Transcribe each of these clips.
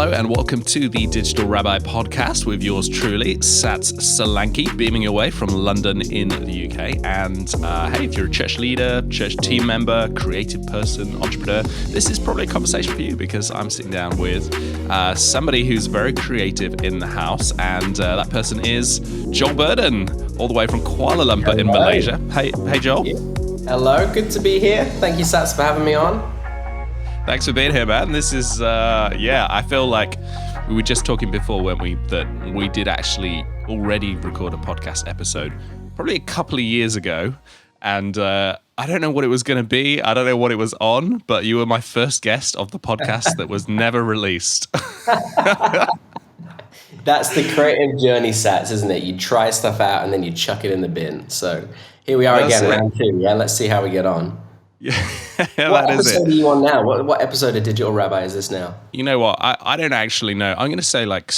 Hello and welcome to the Digital Rabbi podcast with yours truly, Sats Solanki, beaming away from London in the UK. And hey, if you're a church leader, church team member, creative person, entrepreneur, this is probably a conversation for you because I'm sitting down with somebody who's very creative in the house, and that person is Joel Burden, all the way from Kuala Lumpur in Malaysia. Hey, Joel. Hello, good to be here. Thank you, Sats, for having me on. Thanks for being here, man. This is, I feel like we were just talking before, weren't we, that we did actually already record a podcast episode probably a couple of years ago. And I don't know what it was going to be. I don't know what it was on, but you were my first guest of the podcast that was never released. That's the creative journey, Sats, isn't it? You try stuff out and then you chuck it in the bin. So here we are again, round two. Yeah, let's see how we get on. Yeah, what episode are you on now? What episode of Digital Rabbi is this now? You know what? I don't actually know. I'm going to say like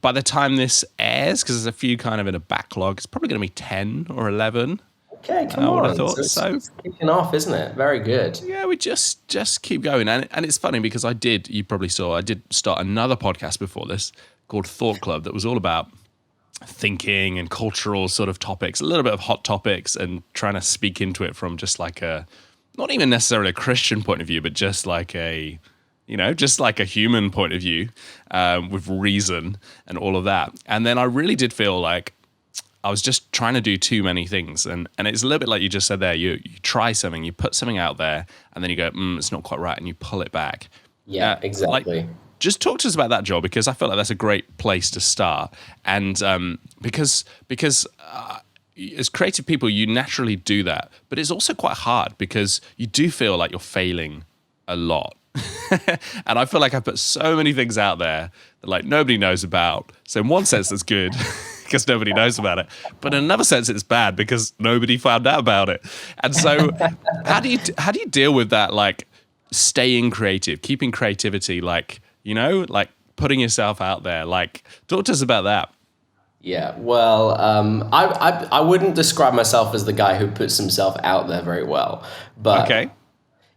by the time this airs, because there's a few kind of in a backlog, it's probably going to be 10 or 11. Okay, come on. I thought. So it's kicking off, isn't it? Very good. Yeah, we just keep going. And it's funny because you probably saw, I did start another podcast before this called Thought Club that was all about thinking and cultural sort of topics, a little bit of hot topics, and trying to speak into it from just like not even necessarily a Christian point of view, but just like a human point of view, with reason and all of that. And then I really did feel like I was just trying to do too many things. And it's a little bit like you just said there, you try something, you put something out there, and then you go, it's not quite right, and you pull it back. Yeah, exactly. Just talk to us about that, Joel, because I feel like that's a great place to start. And because as creative people, you naturally do that, but it's also quite hard because you do feel like you're failing a lot. And I feel like I put so many things out there that like nobody knows about. So in one sense, that's good because nobody knows about it, but in another sense, it's bad because nobody found out about it. And so, how do you deal with that? Like staying creative, keeping creativity, like putting yourself out there. Like, talk to us about that. Yeah, well, I wouldn't describe myself as the guy who puts himself out there very well, but okay.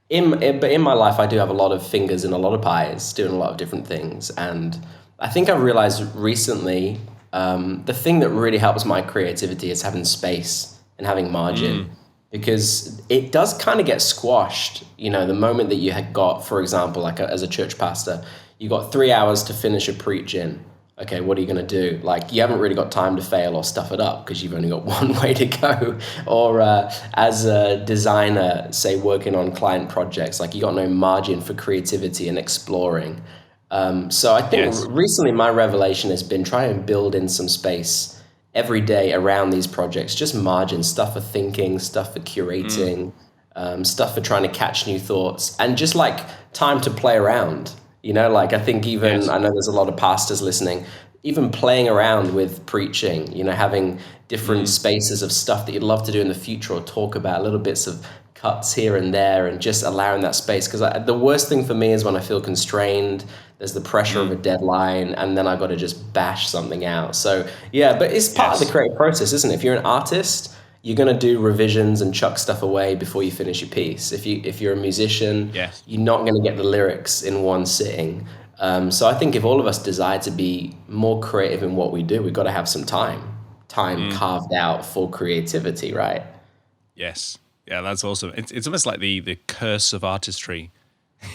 In my life, I do have a lot of fingers in a lot of pies, doing a lot of different things, and I think I've realized recently the thing that really helps my creativity is having space and having margin, because it does kind of get squashed. The moment that you had got, for example, like as a church pastor, you got 3 hours to finish a preach in. Okay, what are you going to do? Like, you haven't really got time to fail or stuff it up because you've only got one way to go. Or as a designer, say, working on client projects, like you got no margin for creativity and exploring. So I think recently my revelation has been trying to build in some space every day around these projects, just margin, stuff for thinking, stuff for curating, stuff for trying to catch new thoughts, and just like time to play around. I think even, I know there's a lot of pastors listening, even playing around with preaching, having different spaces of stuff that you'd love to do in the future or talk about, little bits of cuts here and there, and just allowing that space. Because the worst thing for me is when I feel constrained, there's the pressure of a deadline, and then I got to just bash something out. So yeah, but it's part of the creative process, isn't it? If you're an artist, you're going to do revisions and chuck stuff away before you finish your piece. If you're a musician, you're not going to get the lyrics in one sitting. So I think if all of us desire to be more creative in what we do, we've got to have some time carved out for creativity, right? Yes. Yeah, that's awesome. It's almost like the curse of artistry.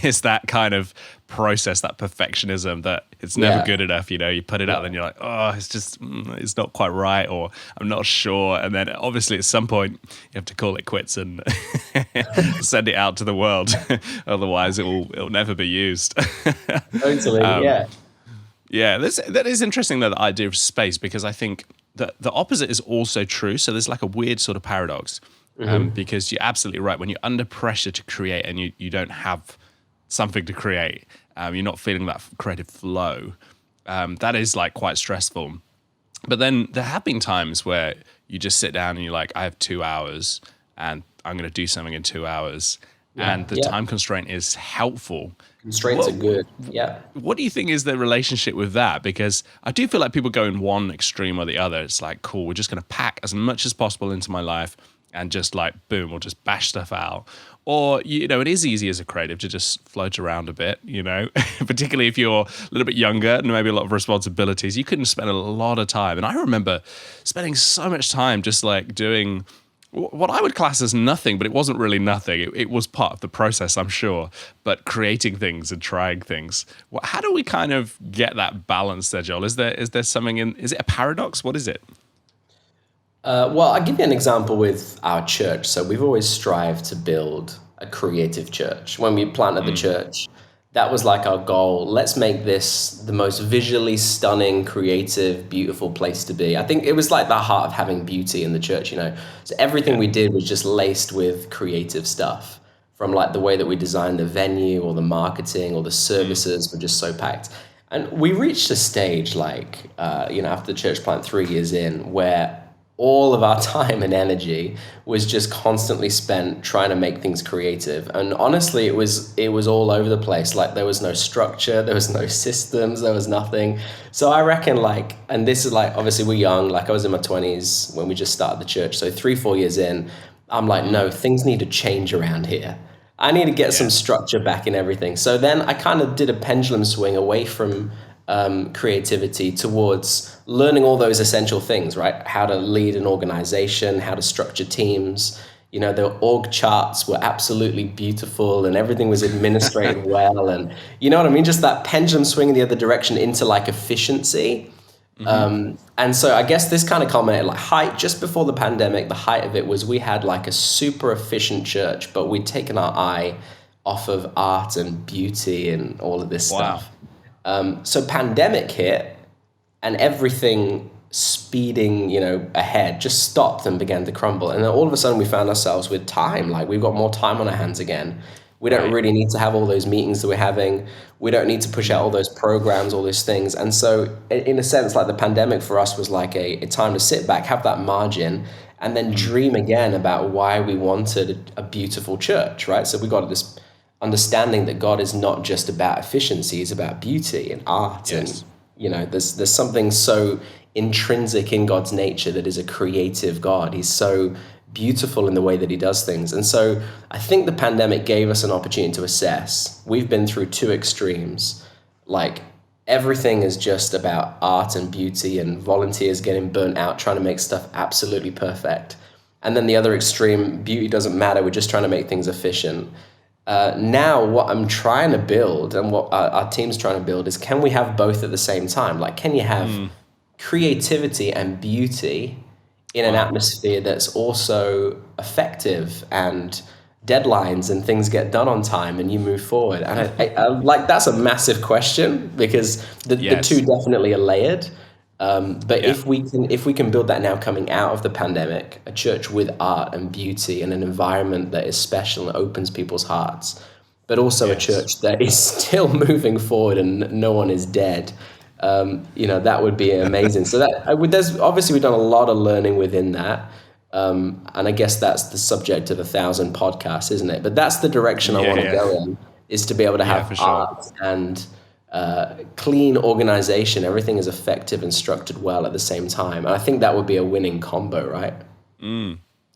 It's that kind of process, that perfectionism that it's never good enough. You put it out, then you're like, oh, it's just, it's not quite right, or I'm not sure. And then obviously at some point you have to call it quits and send it out to the world. Otherwise it'll never be used. Totally, yeah. Yeah, that is interesting though, the idea of space, because I think that the opposite is also true. So there's like a weird sort of paradox, because you're absolutely right. When you're under pressure to create and you don't have something to create, you're not feeling that creative flow, that is like quite stressful. But then there have been times where you just sit down and you're like, I have 2 hours and I'm going to do something in 2 hours, and the time constraint is helpful. Constraints are good. Yeah. What do you think is the relationship with that? Because I do feel like people go in one extreme or the other. It's like, cool, we're just going to pack as much as possible into my life. and just like boom, or just bash stuff out. Or, it is easy as a creative to just float around a bit, particularly if you're a little bit younger and maybe a lot of responsibilities. You can spend a lot of time. And I remember spending so much time just like doing what I would class as nothing, but it wasn't really nothing. It was part of the process, I'm sure, but creating things and trying things. How do we kind of get that balance there, Joel? Is there something is it a paradox? What is it? Well, I'll give you an example with our church. So we've always strived to build a creative church. When we planted the church, that was like our goal. Let's make this the most visually stunning, creative, beautiful place to be. I think it was like the heart of having beauty in the church, So everything we did was just laced with creative stuff, from like the way that we designed the venue or the marketing or the services were just so packed. And we reached a stage after the church plant 3 years in, where all of our time and energy was just constantly spent trying to make things creative. And honestly, it was all over the place. Like there was no structure, there was no systems, there was nothing. So I reckon and this is obviously we're young, I was in my 20s when we just started the church. So 3-4 years in, I'm like, no, things need to change around here. I need to get some structure back in everything. So then I kind of did a pendulum swing away from creativity towards learning all those essential things, right? How to lead an organization, how to structure teams. The org charts were absolutely beautiful and everything was administrated well. And you know what I mean? Just that pendulum swing in the other direction into efficiency. And so I guess this kind of culminated height just before the pandemic. The height of it was we had a super efficient church, but we'd taken our eye off of art and beauty and all of this stuff. So pandemic hit and everything speeding, ahead just stopped and began to crumble. And then all of a sudden we found ourselves with time. We've got more time on our hands again. We don't really need to have all those meetings that we're having. We don't need to push out all those programs, all those things. And so in a sense, the pandemic for us was a time to sit back, have that margin, and then dream again about why we wanted a beautiful church, right? So we got this understanding that God is not just about efficiency, he's about beauty and art. Yes. And, there's something so intrinsic in God's nature that is a creative God. He's so beautiful in the way that he does things. And so I think the pandemic gave us an opportunity to assess. We've been through two extremes. Everything is just about art and beauty and volunteers getting burnt out trying to make stuff absolutely perfect. And then the other extreme, beauty doesn't matter, we're just trying to make things efficient. Now what I'm trying to build and what our team's trying to build is, can we have both at the same time? Can you have creativity and beauty in an atmosphere that's also effective and deadlines and things get done on time and you move forward? And I that's a massive question because the two definitely are layered. But if we can build that now coming out of the pandemic, a church with art and beauty and an environment that is special and opens people's hearts, but also a church that is still moving forward and no one is dead, that would be amazing. So there's obviously we've done a lot of learning within that. And I guess that's the subject of 1,000 podcasts, isn't it? But that's the direction I want to go in, is to be able to have art and clean organization. Everything is effective and structured well at the same time. And I think that would be a winning combo, right?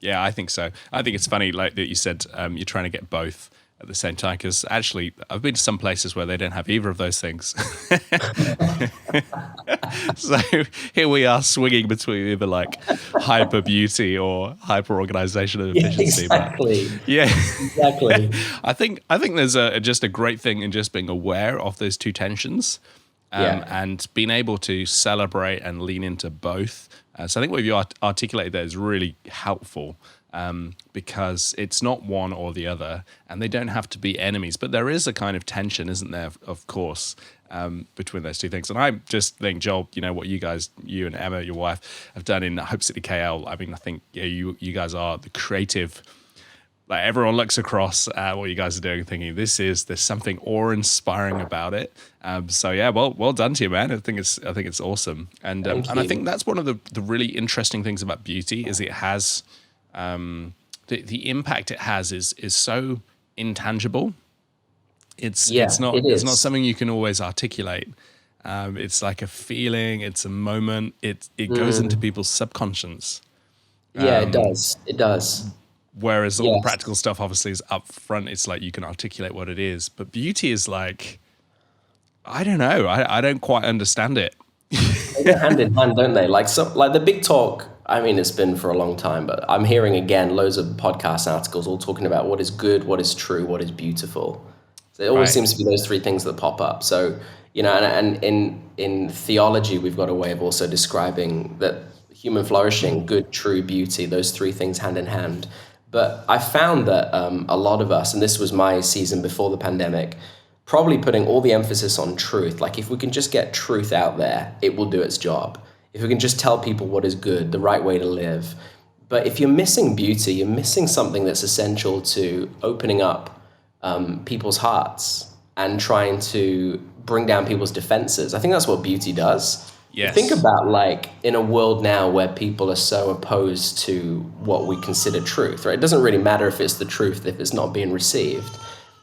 Yeah, I think so. I think it's funny that you said you're trying to get both at the same time, because actually I've been to some places where they don't have either of those things. So here we are swinging between either hyper beauty or hyper organization and efficiency. Exactly. But yeah, exactly. I think there's just a great thing in just being aware of those two tensions, and being able to celebrate and lean into both. So I think what you articulated there is really helpful. Because it's not one or the other, and they don't have to be enemies. But there is a kind of tension, isn't there, of course, between those two things. And I just think, Joel, what you and Emma, your wife, have done in Hope City KL, I think you guys are the creative. Everyone looks across at what you guys are doing thinking, there's something awe-inspiring about it. So yeah, well done to you, man. I think it's awesome. And I think that's one of the really interesting things about beauty is it has... the impact it has is so intangible. It's not something you can always articulate. It's like a feeling, it's a moment. It goes into people's subconscious, Yeah, it does. It does. Whereas all the Yes. practical stuff obviously is up front. It's like you can articulate what it is. But beauty is like, I don't know. I don't quite understand it. They go hand in hand, don't they? Like the big talk. I mean, it's been for a long time, but I'm hearing again loads of podcast articles all talking about what is good, what is true, what is beautiful. So it always Right. seems to be those three things that pop up. So and in theology, we've got a way of also describing that human flourishing, good, true, beauty, those three things hand in hand. But I found that a lot of us, and this was my season before the pandemic, probably putting all the emphasis on truth. Like if we can just get truth out there, it will do its job. If we can just tell people what is good, the right way to live. But if you're missing beauty, you're missing something that's essential to opening up people's hearts and trying to bring down people's defenses. I think that's what beauty does. Yes. Think about like in a world now where people are so opposed to what we consider truth, right? It doesn't really matter if it's the truth, if it's not being received.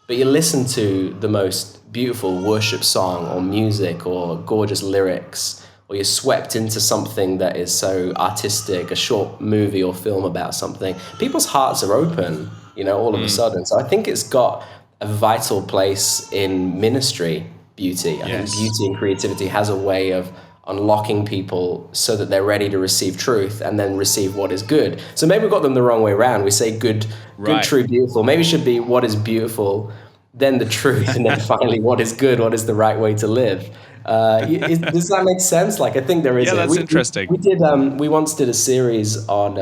But you listen to the most beautiful worship song or music or gorgeous lyrics, or you're swept into something that is so artistic, a short movie or film about something. People's hearts are open, all of a sudden. So I think it's got a vital place in ministry, beauty. I think Yes. beauty and creativity has a way of unlocking people so that they're ready to receive truth and then receive what is good. So maybe we've got them the wrong way around. We say good, Right. true, beautiful. Maybe it should be what is beautiful, then the truth, and then finally what is good, what is the right way to live. Does that make sense? Like I think there is. Yeah, that's interesting. We did. We once did a series on.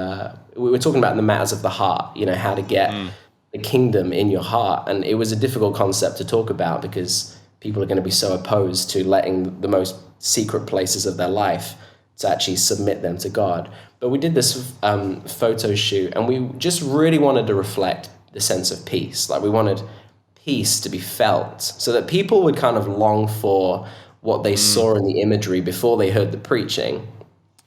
We were talking about the matters of the heart. How to get the kingdom in your heart, and it was a difficult concept to talk about because people are going to be so opposed to letting the most secret places of their life to actually submit them to God. But we did this photo shoot, and we just really wanted to reflect the sense of peace. Like we wanted peace to be felt so that people would kind of long for what they saw in the imagery before they heard the preaching.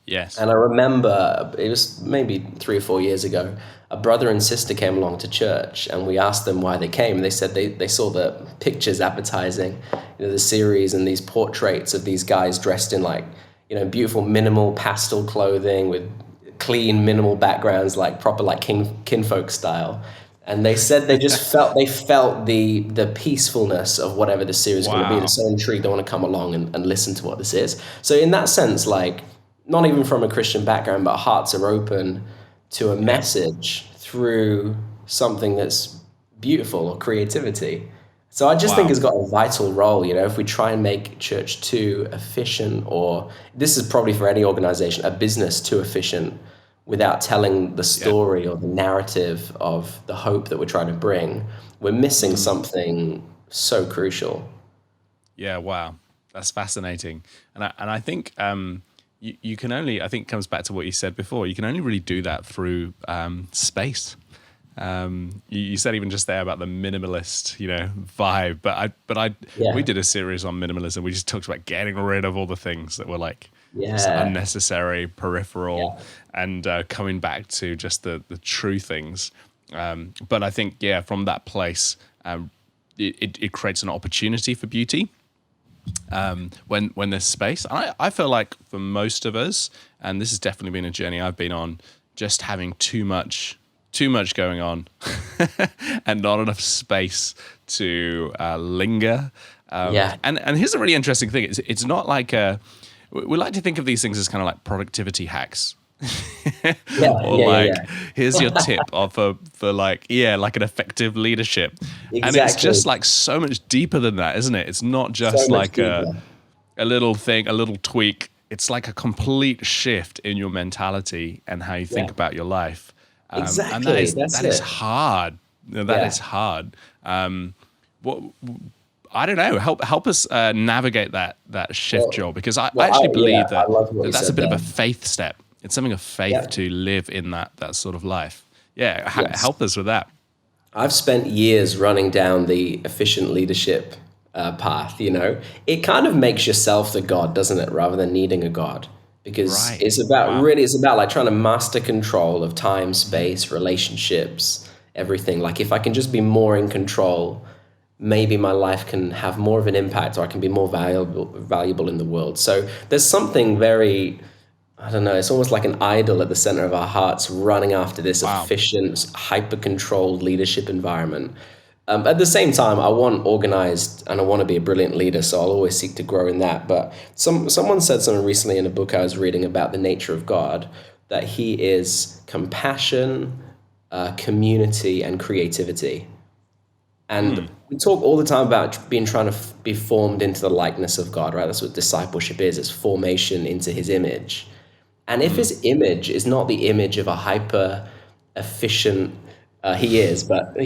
Yes. And I remember it was maybe 3 or 4 years ago, a brother and sister came along to church and we asked them why they came. They said they saw the pictures advertising, the series and these portraits of these guys dressed in like, beautiful minimal pastel clothing with clean minimal backgrounds, like proper like kinfolk style. And they said they just felt the peacefulness of whatever the series is going to be. Wow. They're so intrigued they want to come along and listen to what this is. So in that sense, like not even from a Christian background, but hearts are open to a message through something that's beautiful or creativity. So I just think it's got a vital role, if we try and make church too efficient, or this is probably for any organization, a business too efficient without telling the story or the narrative of the hope that we're trying to bring, we're missing something so crucial. Yeah, wow. That's fascinating. And I think you can only, I think it comes back to what you said before, you can only really do that through space. You said even just there about the minimalist, vibe, but we did a series on minimalism. We just talked about getting rid of all the things that were like unnecessary, peripheral, and coming back to just the true things. But I think, from that place, it creates an opportunity for beauty. When there's space, I feel like for most of us, and this has definitely been a journey I've been on, just having too much going on and not enough space to linger. And here's a really interesting thing. It's not like we like to think of these things as kind of like productivity hacks. Here's your tip for like an effective leadership. Exactly. And it's just like so much deeper than that, isn't it? It's not just So like a little thing, a little tweak. It's like a complete shift in your mentality and how you think about your life. Exactly. And that is it. hard. That is hard. What I don't know. Help us navigate that shift, Joel, because I actually believe I love what you that's a said bit there. of a faith step. It's something of faith to live in that sort of life. Yeah, help us with that. I've spent years running down the efficient leadership path. It kind of makes yourself the god, doesn't it, rather than needing a god? Because Right. it's about it's about like trying to master control of time, space, relationships, everything. Like if I can just be more in control, maybe my life can have more of an impact, or I can be more valuable in the world. So there's something very I don't know, it's almost like an idol at the center of our hearts running after this Wow. efficient, hyper-controlled leadership environment. At the same time, I want organized and I want to be a brilliant leader, so I'll always seek to grow in that. But someone said something recently in a book I was reading about the nature of God, that he is compassion, community, and creativity. And we talk all the time about being trying to be formed into the likeness of God, right? That's what discipleship is. It's formation into his image. And if his image is not the image of a hyper efficient, he is, but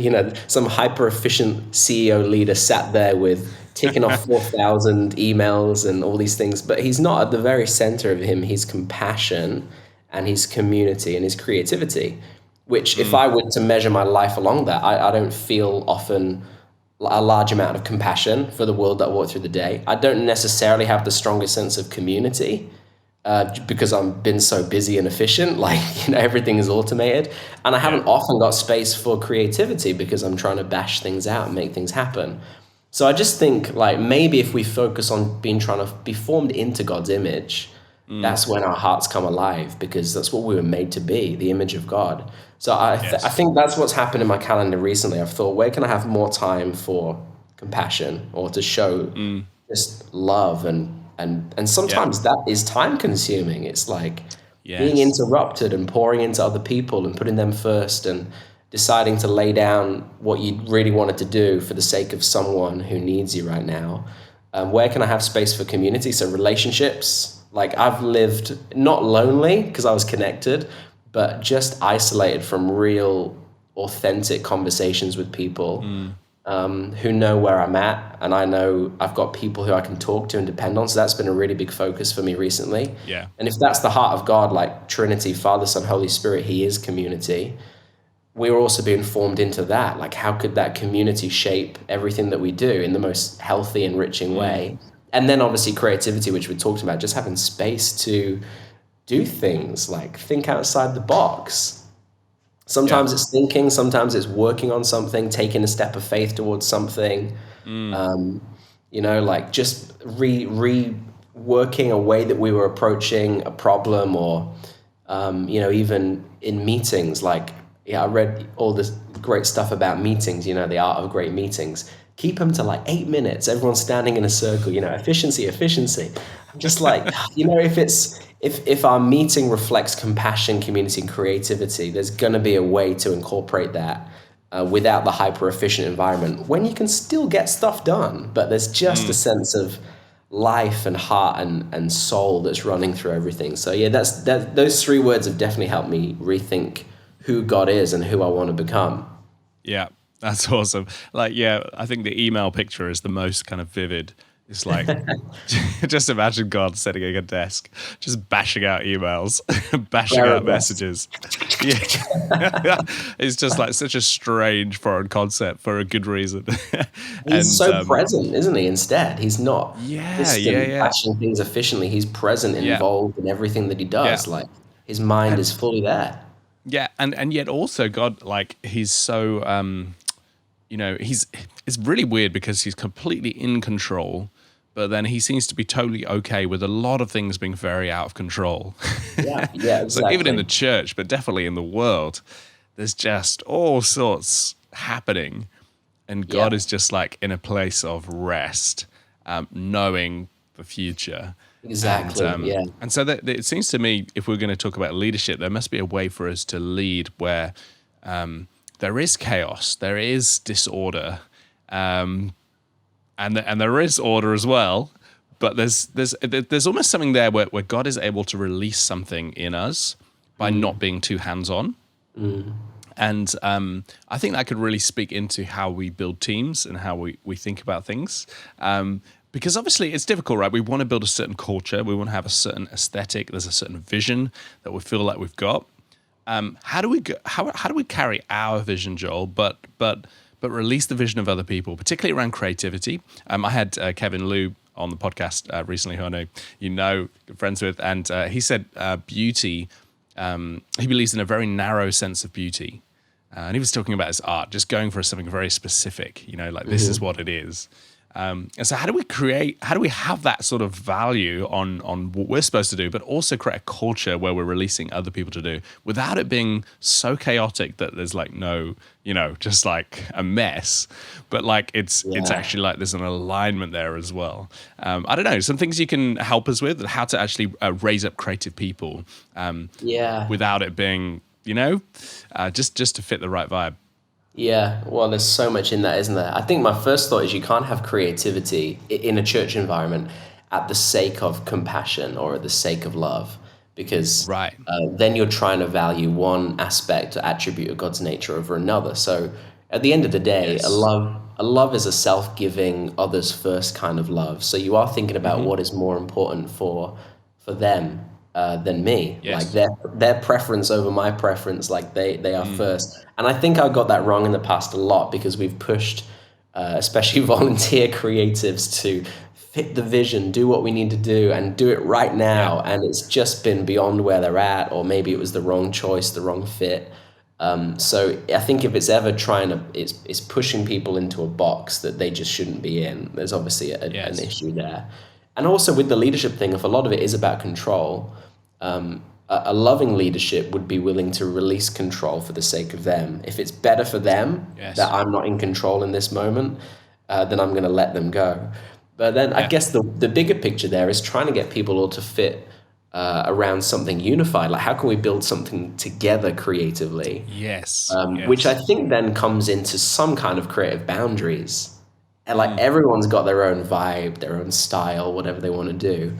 some hyper efficient CEO leader sat there with ticking off 4,000 emails and all these things, but he's not at the very center of him. His compassion and his community and his creativity, which if I were to measure my life along that, I don't feel often a large amount of compassion for the world that I walk through the day. I don't necessarily have the strongest sense of community because I've been so busy and efficient, like, everything is automated. And I haven't often got space for creativity because I'm trying to bash things out and make things happen. So I just think, like, maybe if we focus on trying to be formed into God's image, that's when our hearts come alive, because that's what we were made to be, the image of God. So I think that's what's happened in my calendar recently. I've thought, where can I have more time for compassion or to show just love and sometimes that is time consuming. It's like being Yes. interrupted and pouring into other people and putting them first and deciding to lay down what you really wanted to do for the sake of someone who needs you right now. Where can I have space for community? So relationships, like I've lived not lonely because I was connected, but just isolated from real authentic conversations with people who know where I'm at, and I know I've got people who I can talk to and depend on. So that's been a really big focus for me recently. Yeah. And if that's the heart of God, like Trinity, Father, Son, Holy Spirit, he is community. We're also being formed into that. Like, how could that community shape everything that we do in the most healthy, enriching way? And then obviously creativity, which we talked about, just having space to do things, like think outside the box. Sometimes it's thinking, sometimes it's working on something, taking a step of faith towards something. Like just reworking a way that we were approaching a problem, or even in meetings. Like, I read all this great stuff about meetings. The art of great meetings. Keep them to like 8 minutes. Everyone's standing in a circle. Efficiency. I'm just like, if our meeting reflects compassion, community, and creativity, there's going to be a way to incorporate that without the hyper-efficient environment, when you can still get stuff done, but there's just a sense of life and heart and soul that's running through everything. So yeah, those 3 words have definitely helped me rethink who God is and who I want to become. Yeah, that's awesome. Like, I think the email picture is the most kind of vivid. It's like, just imagine God sitting at a desk, just bashing out emails, bashing out messages. Yeah. It's just like such a strange foreign concept for a good reason. He's present, isn't he? Instead, he's not distant, bashing things efficiently. He's present, involved in everything that he does. Like, his mind is fully there. Yeah, and yet also God, like, he's so, it's really weird because he's completely in control, but then he seems to be totally okay with a lot of things being very out of control. Yeah, exactly. So even in the church, but definitely in the world, there's just all sorts happening, and God is just like in a place of rest, knowing the future. Exactly. And so it seems to me, if we're going to talk about leadership, there must be a way for us to lead where there is chaos, there is disorder, and there is order as well. But there's almost something there where God is able to release something in us by not being too hands-on. And I think that could really speak into how we build teams and how we think about things. Because obviously it's difficult, right? We want to build a certain culture. We want to have a certain aesthetic. There's a certain vision that we feel like we've got. How do we carry our vision, Joel, but release the vision of other people, particularly around creativity? I had Kevin Liu on the podcast recently, who I know good friends with, and he said beauty. He believes in a very narrow sense of beauty, and he was talking about his art, just going for something very specific. Like, this is what it is. And so how do we have that sort of value on what we're supposed to do, but also create a culture where we're releasing other people to do without it being so chaotic that there's like no, just like a mess, but like it's Yeah. actually like there's an alignment there as well. I don't know, some things you can help us with, how to actually raise up creative people Yeah. without it being, just to fit the right vibe. Yeah, well, there's so much in that, isn't there? I think my first thought is you can't have creativity in a church environment at the sake of compassion or at the sake of love, because Right. then you're trying to value one aspect or attribute of God's nature over another. So at the end of the day, Yes. a love is a self-giving, others first kind of love. So you are thinking about what is more important for them than me. Like Yes. their preference over my preference. Like they are first. And I think I got that wrong in the past a lot because we've pushed, especially volunteer creatives, to fit the vision, do what we need to do, and do it right Yeah. now. And it's just been beyond where they're at, or maybe it was the wrong choice, the wrong fit. So I think if it's ever it's pushing people into a box that they just shouldn't be in. There's obviously an Yes. issue there. And also with the leadership thing, if a lot of it is about control, a loving leadership would be willing to release control for the sake of them. If it's better for them that Yes. I'm not in control in this moment, then I'm going to let them go. But then I Yeah. guess the bigger picture there is trying to get people all to fit around something unified. Like, how can we build something together creatively? Yes. Which I Yes. think then comes into some kind of creative boundaries. And like Mm. everyone's got their own vibe, their own style, whatever they want to do.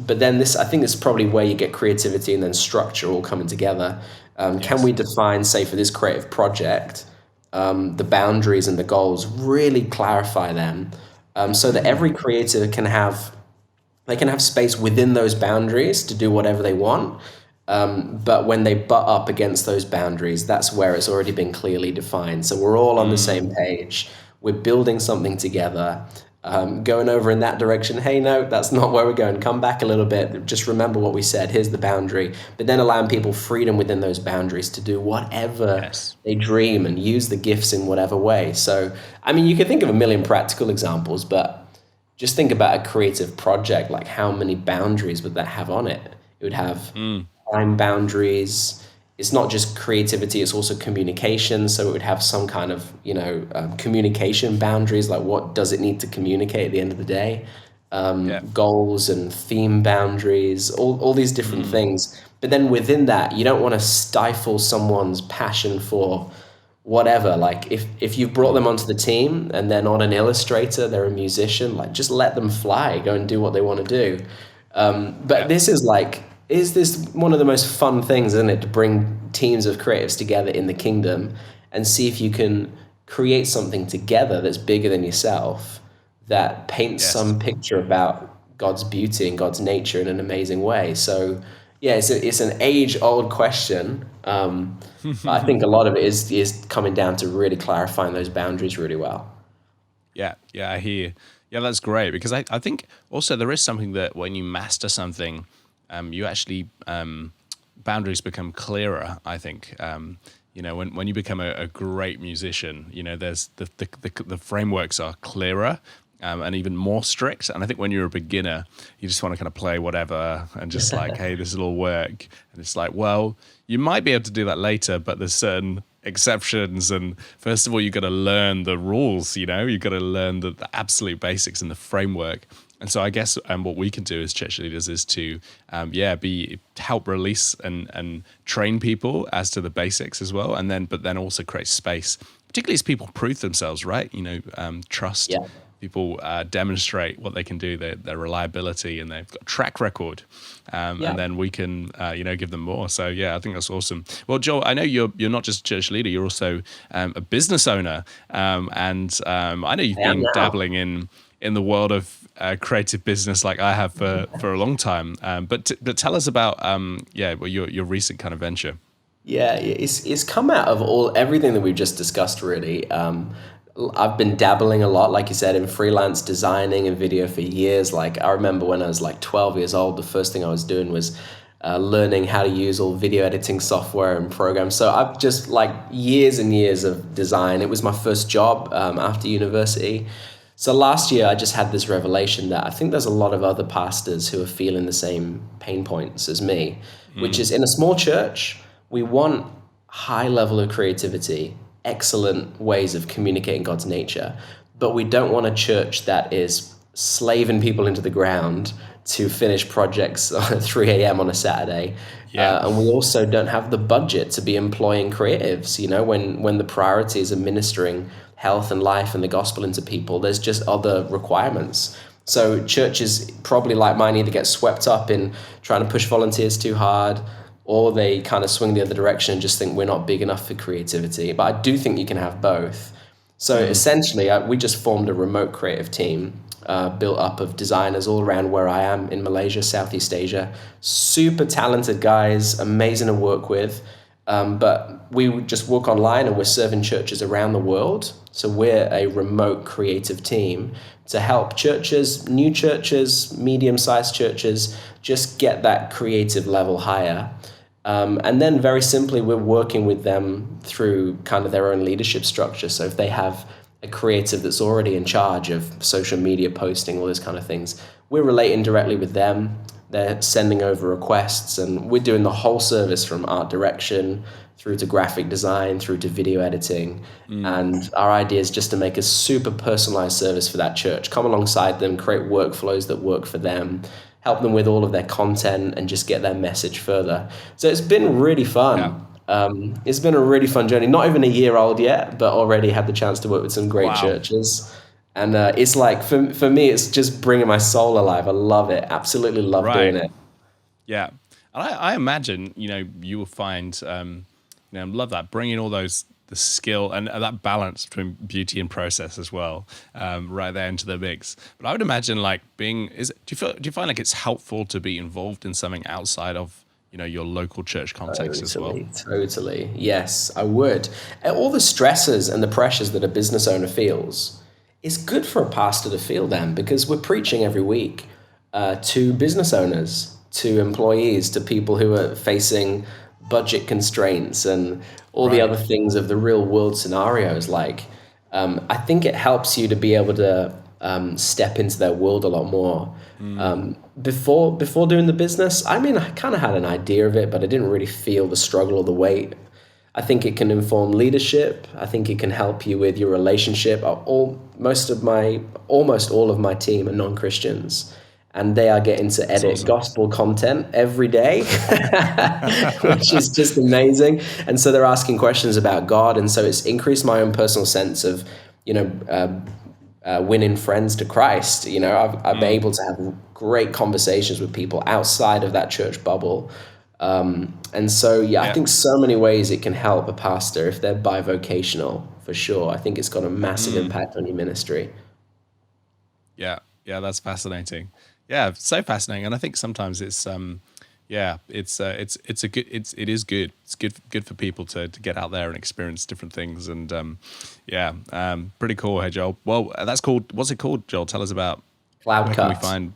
But then I think this is probably where you get creativity and then structure all coming together. Can Yes. we define, say, for this creative project, the boundaries and the goals, really clarify them, so that every creator can have space within those boundaries to do whatever they want. But when they butt up against those boundaries, that's where it's already been clearly defined. So we're all on the Mm. same page. We're building something together, going over in that direction. Hey, no, that's not where we're going. Come back a little bit. Just remember what we said. Here's the boundary. But then allowing people freedom within those boundaries to do whatever Yes. they dream and use the gifts in whatever way. So, I mean, you could think of a million practical examples, but just think about a creative project, like how many boundaries would that have on it? It would have Mm. time boundaries. It's not just creativity, it's also communication. So it would have some kind of, communication boundaries, like what does it need to communicate at the end of the day? Yeah. Goals and theme boundaries, all these different Mm. things. But then within that, you don't want to stifle someone's passion for whatever. Like if you've brought them onto the team and they're not an illustrator, they're a musician, like just let them fly, go and do what they want to do. But Yeah. is this one of the most fun things, isn't it, to bring teams of creatives together in the kingdom and see if you can create something together that's bigger than yourself, that paints Yes. some picture about God's beauty and God's nature in an amazing way. So yeah, it's an age-old question. But I think a lot of it is coming down to really clarifying those boundaries really well. Yeah, yeah, I hear you. Yeah, that's great because I think also there is something that when you master something, you actually boundaries become clearer. I think when you become a great musician, there's the frameworks are clearer. And even more strict. And I think when you're a beginner, you just want to kind of play whatever and just like, hey, this will all work. And it's like, well, you might be able to do that later, but there's certain exceptions. And first of all, you've got to learn the rules, you've got to learn the absolute basics and the framework. And so I guess what we can do as church leaders is to, help release and train people as to the basics as well. But then also create space, particularly as people prove themselves, right? Trust. Yeah. People demonstrate what they can do, their reliability, and they've got a track record, Yeah. and then we can, give them more. So yeah, I think that's awesome. Well, Joel, I know you're not just a church leader; you're also a business owner, and I know you've I am been now. dabbling in the world of creative business like I have for a long time. But tell us about your recent kind of venture. Yeah, it's come out of everything that we've just discussed, really. I've been dabbling a lot, like you said, in freelance designing and video for years. Like I remember when I was like 12 years old, the first thing I was doing was learning how to use all video editing software and programs. So I've just like years and years of design. It was my first job after university. So last year, I just had this revelation that I think there's a lot of other pastors who are feeling the same pain points as me, which is in a small church, we want high level of creativity, excellent ways of communicating God's nature, but we don't want a church that is slaving people into the ground to finish projects at 3 a.m. on a Saturday. Yeah. And we also don't have the budget to be employing creatives. When the priorities are ministering health and life and the gospel into people, there's just other requirements. So churches probably like mine either get swept up in trying to push volunteers too hard, or they kind of swing the other direction and just think we're not big enough for creativity. But I do think you can have both. So essentially, we just formed a remote creative team built up of designers all around where I am in Malaysia, Southeast Asia. Super talented guys, amazing to work with. But we just work online and we're serving churches around the world. So we're a remote creative team to help churches, new churches, medium-sized churches, just get that creative level higher. And then very simply, we're working with them through kind of their own leadership structure. So if they have a creative that's already in charge of social media posting, all those kind of things, we're relating directly with them. They're sending over requests, and we're doing the whole service from art direction through to graphic design, through to video editing. And our idea is just to make a super personalized service for that church, come alongside them, create workflows that work for them, help them with all of their content, and just get their message further. So it's been really fun. Yeah. It's been a really fun journey. Not even a year old yet, but already had the chance to work with some great churches. And it's like, for me, it's just bringing my soul alive. I love it. Absolutely love doing it. Yeah. And I imagine, you will find, love that, bringing all the skill and that balance between beauty and process as well, right there into the mix. But I would imagine do you find like it's helpful to be involved in something outside of, your local church context as well? Totally. Yes, I would. And all the stresses and the pressures that a business owner feels, it's good for a pastor to feel them, because we're preaching every week to business owners, to employees, to people who are facing budget constraints and all the other things of the real world scenarios. I think it helps you to be able to step into their world a lot more. Before doing the business, I kind of had an idea of it, but I didn't really feel the struggle or the weight. I think it can inform leadership. I think it can help you with your relationship. Almost all of my team are non-Christians, and they are getting to edit gospel content every day, which is just amazing. And so they're asking questions about God, and so it's increased my own personal sense of, winning friends to Christ. I've been able to have great conversations with people outside of that church bubble. And so, I think so many ways it can help a pastor if they're bivocational, for sure. I think it's got a massive impact on your ministry. Yeah, that's fascinating. Yeah, so fascinating. And I think sometimes it's it is good. It's good for people to get out there and experience different things. And pretty cool. Hey, Joel. Well, what's it called, Joel? Tell us about CloudCut. Where can we find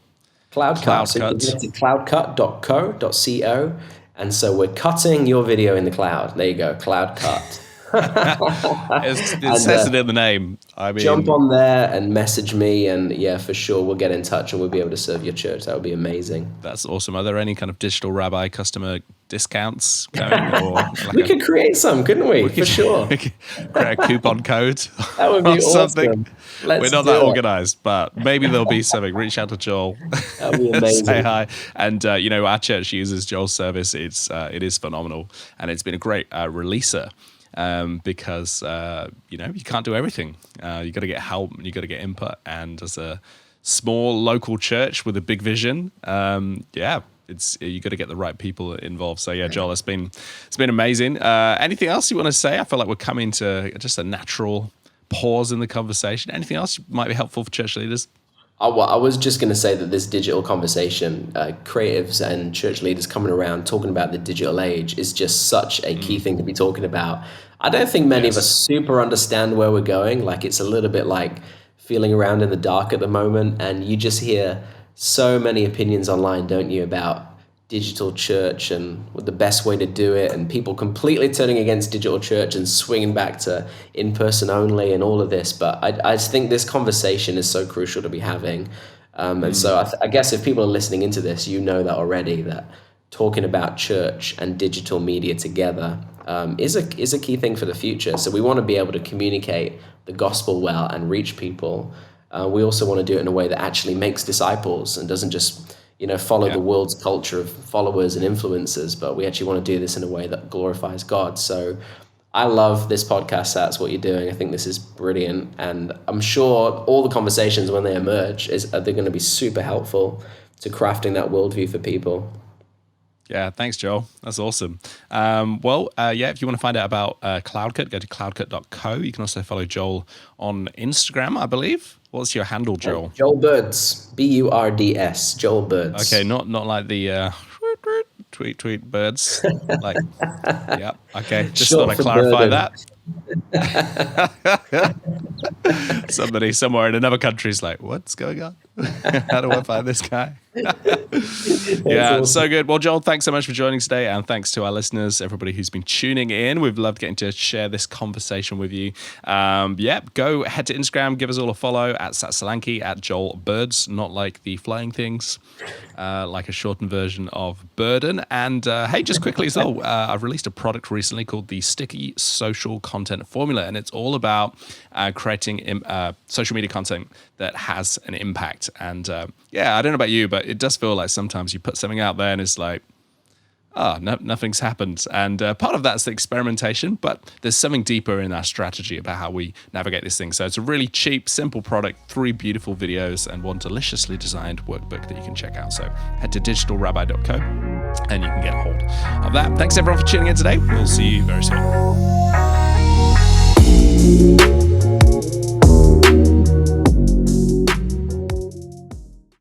CloudCut. So you can get to cloudcut.co.co. And so we're cutting your video in the cloud. There you go, CloudCut. It says it in the name. Jump on there and message me, and for sure we'll get in touch and we'll be able to serve your church. That would be amazing. That's awesome. Are there any kind of digital rabbi customer discounts going? Or we could create some, couldn't we? For sure. Create a coupon code. That would be something. Awesome. We're not that organized, but maybe there'll be something. Reach out to Joel. That would be amazing. Say hi. And our church uses Joel's service. It is phenomenal, and it's been a great releaser. Because you can't do everything. You got to get help, and you got to get input. And as a small local church with a big vision, it's you got to get the right people involved. So Joel, it's been amazing. Anything else you want to say? I feel like we're coming to just a natural pause in the conversation. Anything else might be helpful for church leaders? I was just going to say that this digital conversation, creatives and church leaders coming around talking about the digital age is just such a key thing to be talking about. I don't think many of us super understand where we're going. It's a little bit like feeling around in the dark at the moment, and you just hear so many opinions online, don't you, about digital church and the best way to do it, and people completely turning against digital church and swinging back to in-person only and all of this. But I just think this conversation is so crucial to be having. And so I guess if people are listening into this, you know that already, that talking about church and digital media together is a key thing for the future. So we want to be able to communicate the gospel well and reach people. We also want to do it in a way that actually makes disciples and doesn't just follow the world's culture of followers and influencers, but we actually want to do this in a way that glorifies God. So I love this podcast. That's what you're doing. I think this is brilliant. And I'm sure all the conversations when they emerge they're going to be super helpful to crafting that worldview for people. Yeah, thanks, Joel. That's awesome. If you want to find out about CloudCut, go to cloudcut.co. You can also follow Joel on Instagram, I believe. What's your handle, Joel? Joel Birds, Burds, Joel Birds. Okay, not like the tweet birds. Like, yeah, okay. Just Short thought I'd clarify that. Somebody somewhere in another country is like, what's going on? How do I find this guy? Yeah, awesome. So good. Well, Joel, thanks so much for joining us today, and thanks to our listeners, everybody who's been tuning in. We've loved getting to share this conversation with you. Go head to Instagram, give us all a follow at Satsalanki, at Joel Birds, not like the flying things, like a shortened version of Burden. And hey, just quickly as well, I've released a product recently called the Sticky Social Content Formula, and it's all about creating social media content that has an impact. And I don't know about you, but it does feel like sometimes you put something out there and it's like, nothing's happened. And part of that's the experimentation, but there's something deeper in our strategy about how we navigate this thing. So it's a really cheap, simple product, 3 beautiful videos, and one deliciously designed workbook that you can check out. So head to digitalrabbi.co and you can get a hold of that. Thanks everyone for tuning in today. We'll see you very soon.